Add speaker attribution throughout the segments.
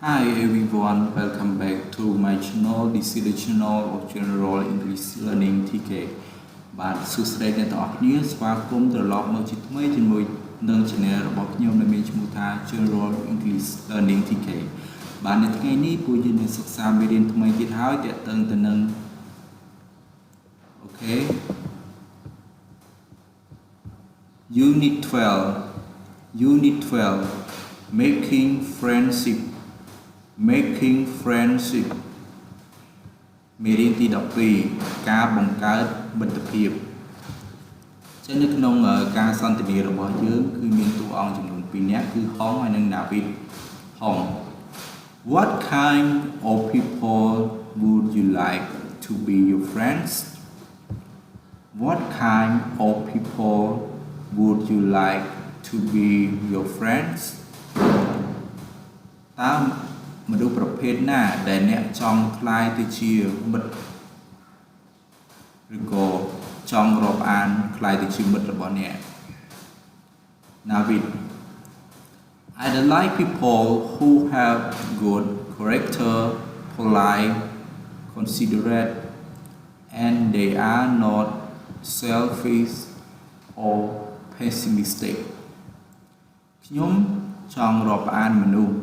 Speaker 1: Hi everyone, welcome back to my channel. This is the channel of General English Learning TK បាទសួស្តីអ្នកទាំងអស់គ្នាស្វាគមន៍ត្រឡប់មកជាថ្មីជាមួយនឹង channel របស់ខ្ញុំដែលមានឈ្មោះថា General English Learning TK បាទនៅថ្ងៃនេះពួកយើងនឹងសិក្សាមេរៀនថ្មីទៀតហើយទាក់ទងទៅនឹងអូខេ Unit 12 Making friendship មេរៀនទី12ការបង្កើតមិត្តភាពចឹងនៅក្នុងការសន្ទនារបស់យើងគឺមានតួអង្គចំនួន2នាក់គឺហុងហើយនិងដាវីតហុង What kind of people would you like to be your friends? What kind of people would you like to be your friends? តើមនុស្សប្រភេទណាដែលអ្នកចង់ក្លាយទៅជាមិត្តឬក៏ចង់រាប់អានក្លាយទៅជាមិត្តរបស់អ្នក Navid I like people who have good character, polite, considerate, and they are not selfish or pessimistic ខ្ញុំចង់រាប់អានមនុស្ស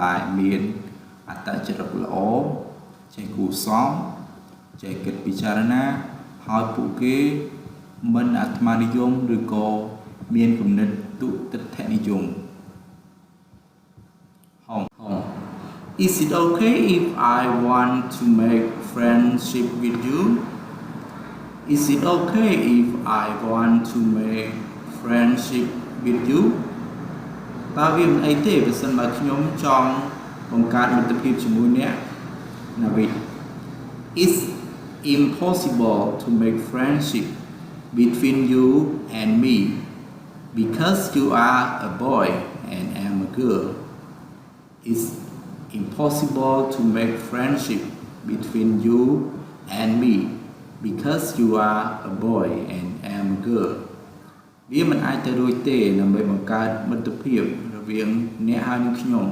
Speaker 1: ដែលមានអត្តចរិតល្អចេះគួរសមចេះគិតពិចារណាហើយពួកគេមិនអាត្មានិយមឬក៏មានគំនិតទុតិដ្ឋិនិយម Is it okay if I want to make friendship with you? Is it okay if I want to make friendship with you? តើវាមិនអីទេបើសិនបើខ្ញុំចង់បង្កើតមិត្តភាពជាមួយអ្នកណាវិញ It's impossible to make friendship between you and me because you are a boy and I'm a girl. It's impossible to make friendship between you and me because you are a boy and I'm a girl. វាមិនអាចទៅរួចទេដើម្បីបង្កើតមិត្តភាពរវាងអ្នកហើយនិងខ្ញុំ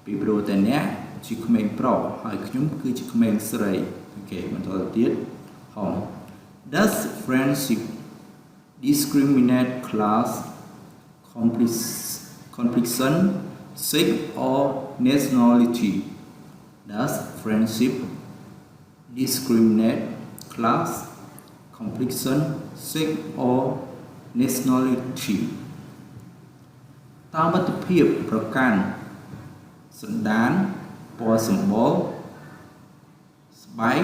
Speaker 1: ពីព្រោះតែអ្នកជាក្មេងប្រុសហើយខ្ញុំគឺជាក្មេងស្រីអូខេបន្តទៅទៀតហង Does friendship discriminate class complexion sex or nationality Does friendship discriminate class complexion sex or nationality តើមិត្តភាពប្រកាន់សន្តានពណ៌សម្បុរស្បែក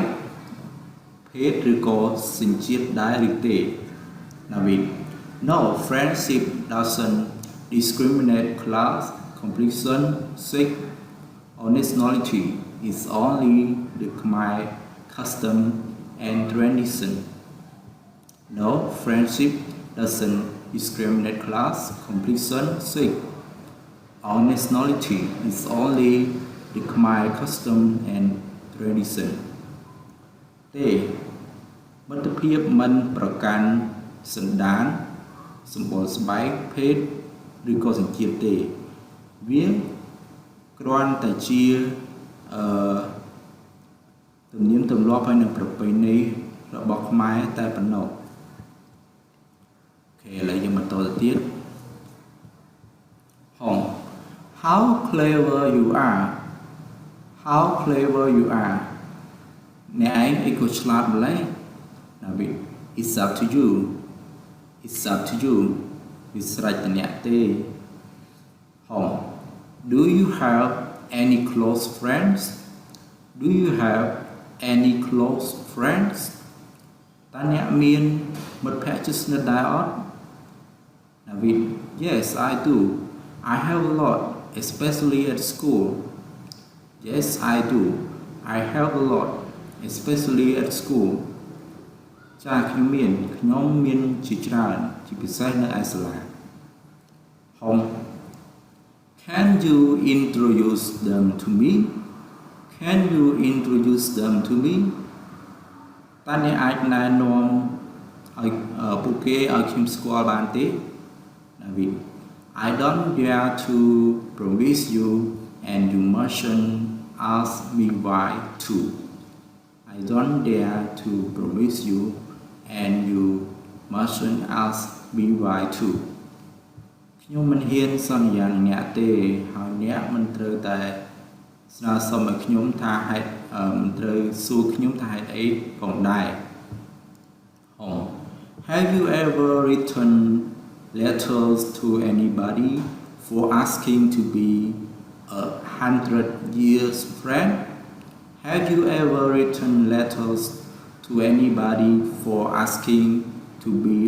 Speaker 1: ភេទឬក៏សញ្ជាតិដែរឬទេណាវិញ No friendship doesn't discriminate class complexion sex or nationality It's only the Khmer custom and tradition No friendship doesn't discriminate class, complexion, sex, or nationality. It's only the Khmer custom and tradition. ទេមិត្តភាពមិនប្រកាន់សន្តានសម្បុរស្បែកភេទឬក៏សញ្ជាតិទេវាគ្រាន់តែជាទំនៀមទម្លាប់ហើយនិងប្រពៃណីរបស់ខ្មែរតែប៉ុណ្ណោះឥឡូវយើងបន្តទៅទៀតហង How clever you are How clever you are អ្នកឯងអីក៏ឆ្លាតម្ល៉េះណាវិញ It's up to you It's up to you វាស្រេចតែអ្នកទេហង Do you have any close friends Do you have any close friends តើអ្នកមានមិត្តភក្តិជិតស្និទ្ធដែរអត់Navid, yes, I do. I have a lot, especially at school. Yes, I do. I have a lot, especially at school. ចាខ្ញុំមានជាច្រើនជាពិសេសនៅឯសាលា Home. Can you introduce them to me? Can you introduce them to me? តើអ្នកអាចណែនាំឲ្យពួកគេឲ្យខ្ញុំស្គាល់បានទេI don't dare to promise you and you mustn't ask me why too. I don't dare to promise you and you mustn't ask me why too. ខ្ញុំមិនហ៊ានសន្យានឹងអ្នកទេហើយអ្នកមិនត្រូវតែស្នើសុំឲ្យខ្ញុំថាហេតុមិនត្រូវសួរខ្ញុំថាហេតុអីផងដែរ Have you ever written letters to anybody for asking to be 100 years friend? Have you ever written letters to anybody for asking to be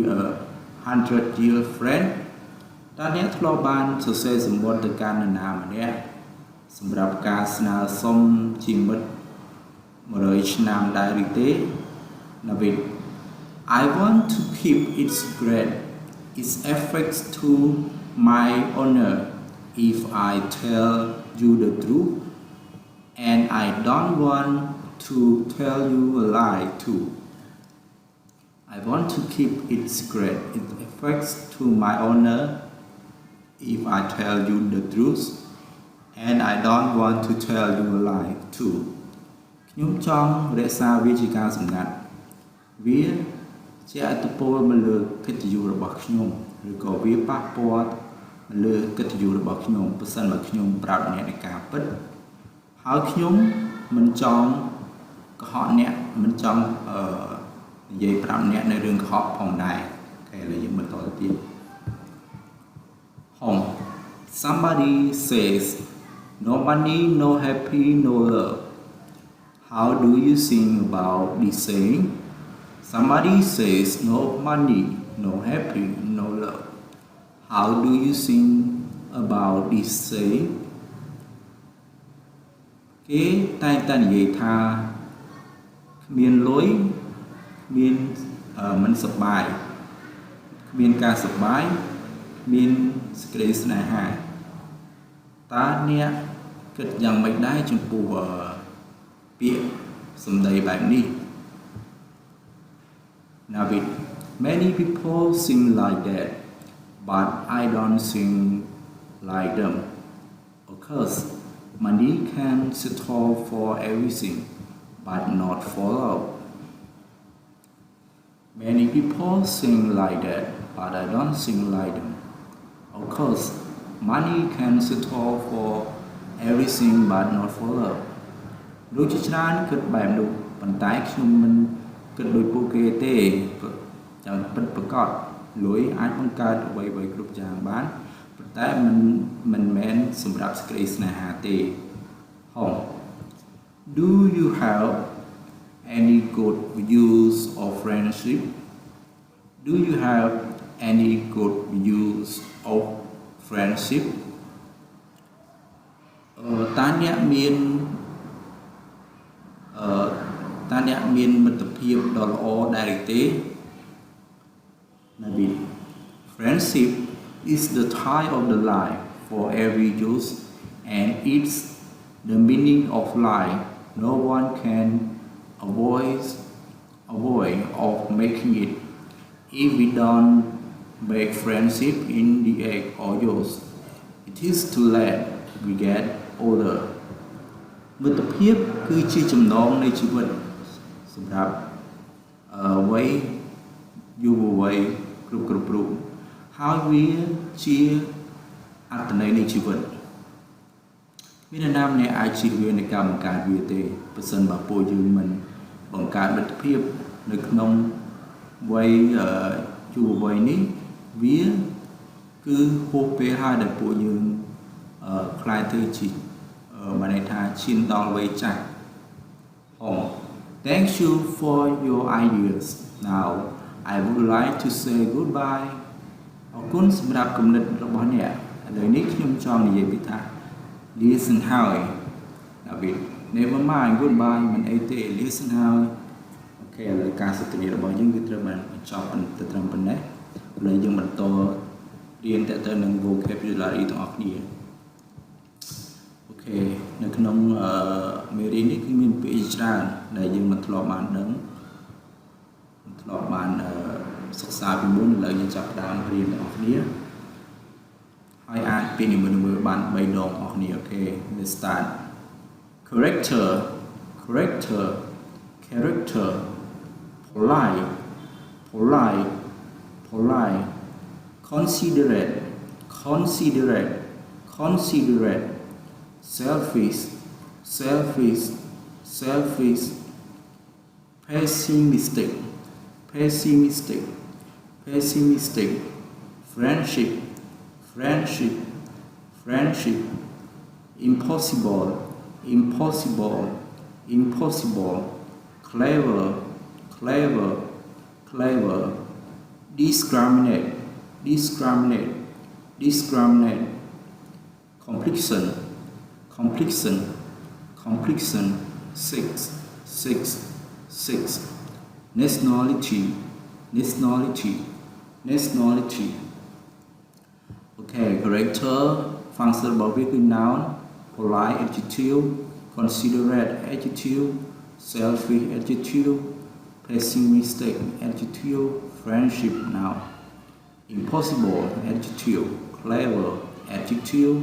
Speaker 1: 100-year friend? តើអ្នកធ្លាប់បានសរសេរសម្បត្តិទៅកាន់នរណាម្នាក់សម្រាប់ការស្នើសុំជាមិត្ត100ឆ្នាំដែរឬទេ David I want to keep it secret its effects to my honor if I tell you the truth and I don't want to tell you a lie too I want to keep it secret its effects to my honor if I tell you the truth and I don't want to tell you a lie too ខ្ញុំចង់រក្សាវាជាការសម្ងាត់វាជាអត្តពលមកលើកិត្តិយសរបស់ខ្ញុំឬក៏វាប៉ះពាល់មកលើកិត្តិយសរបស់ខ្ញុំប្រសិនបើខ្ញុំប្រាប់អ្នកនៃការពិតហើយខ្ញុំមិនចង់កុហកអ្នកមិនចង់និយាយប្រាប់អ្នកនៅរឿងកុហកផងដែរអូខេឥឡូវយើងបន្តទៅទៀត Home Somebody says no money no happy no love How do you sing about this saying Somebody says no money no happy no love How do you sing about this saying គេតែងតែនិយាយថាគ្មានលុយគ្មានមិនសប្បាយគ្មានការសប្បាយមានសេចក្តីស្នេហាតើអ្នកគិតយ៉ាងម៉េចដែរចំពោះពាក្យសម្ដីបែបនេះ Navid Many people sing like that but I don't sing like them Of course money can settle for everything but not for love Many people sing like that but I don't sing like them Of course money can settle for everything but not for love លោកជាច្រើនគិតបែបនោះប៉ុន្តែខ្ញុំមិនគិតដូចពួកគេទេចាំពិតប្រាកដលុយអាចបង្កើតអ្វីៗគ្រប់យ៉ាងបានប៉ុន្តែមិនមែនសម្រាប់សេចក្តីស្នេហាទេ Home Do you have any good views of friendship Do you have any good views of friendship តើអ្នកមានមិត្តភាពដ៏ល្អដែរឬទេ Nabil Friendship is the tie of the life for every youth and it's the meaning of life no one can avoid of making it if we don't make friendship in the egg or yolk it is too late we get older មិត្តភាពគឺជាចំណងនៃជីវិតសម្រាប់វ័យយុវវ័យគ្រប់រូបហើយវាជាអត្ថន័យនៃជីវិតមាននរណាម្នាក់អាចជៀសវាងនៃការបង្កើតវាទេប្រសិនបើពួកយើងមិនបង្កើតមិត្តភាពនៅក្នុងវ័យយុវវ័យនេះវាគឺហួសពេលហើយដែលពួកយើងខ្លាយទៅជាបានន័យថាឈានដល់វ័យចាស់ Thank you for your ideas now I would like to say goodbye អរគុណសម្រាប់គំនិតរបស់អ្នកឥឡូវនេះខ្ញុំចង់និយាយពីថា listen ហើយ David never mind goodbye មិនអីទេ listen ហើយអូខេឥឡូវការសន្ទនារបស់យើងគឺត្រូវបានបញ្ចប់ទៅត្រឹមប៉ុណ្ណេះឥឡូវយើងបន្តរៀនតទៅនឹង vocabulary ទាំងអស់គ្នាអូខេនៅក្នុងមេរៀននេះគឺមានពាក្យច្រើនដែលយើងមិនធ្លាប់បានដឹងមិនធ្លាប់បានសិក្សាពីមុនឥឡូវយើងចាប់ផ្ដើមរៀនទាំងអស់គ្នាហើយអាច ពីនីមួយៗបាន3ដងអស់គ្នា okay let's start character character character polite polite polite considerate considerate considerate selfish selfish selfish pessimistic pessimistic pessimistic friendship friendship friendship impossible impossible impossible clever clever clever discriminate discriminate discriminate complexion complexion complexion six six six nationality nationality nationality okay character function របស់វាគឺ noun polite adjective considerate adjective selfish adjective pessimistic adjective friendship noun impossible adjective clever adjective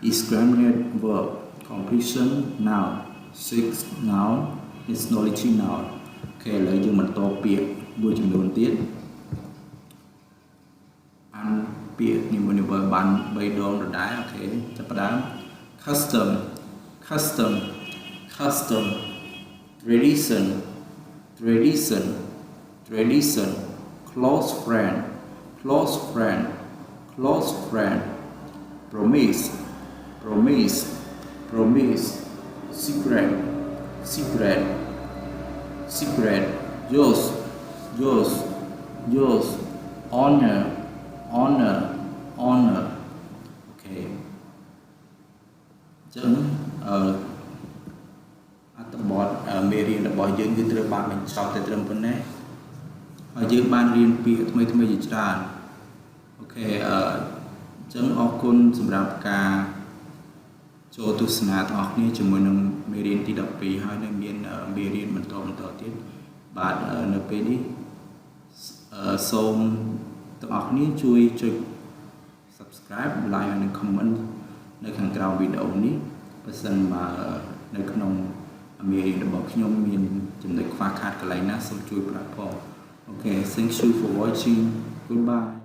Speaker 1: discriminate verb completion noun six noun nationality noun អូខេឥឡូវយើងបន្តពាក្យមួយចំនួនទៀតអានពាក្យនីមួយៗបាន3ដងដដែលអូខេចាប់ផ្ដើម custom custom custom tradition tradition tradition close friend close friend close friend promise promise promise secret secret secret yours yours yours honor honor honor okay ចឹងអត្ថបទមេរៀនរបស់យើងគឺត្រូវបានបញ្ចប់តែត្រឹមប៉ុណ្ណេះហើយយើងបានរៀនពាក្យថ្មីៗជាច្រើនអូខេចឹងអរគុណសម្រាប់ការចូលទស្សនាទាំងអស់គ្នាជាមួយនឹងមេរៀនទី12ហើយនឹងមានមេរៀនបន្តទៀតបាទនៅពេលនេះសូមទាំងអស់គ្នាជួយចុច subscribe like និង comment នៅខាងក្រោមវីដេអូនេះបើសិនបើនៅក្នុងមេរៀនរបស់ខ្ញុំមានចំណុចខ្វះខាតកន្លែងណាសូមជួយប្រាប់ផងអូខេ thank you for watching goodbye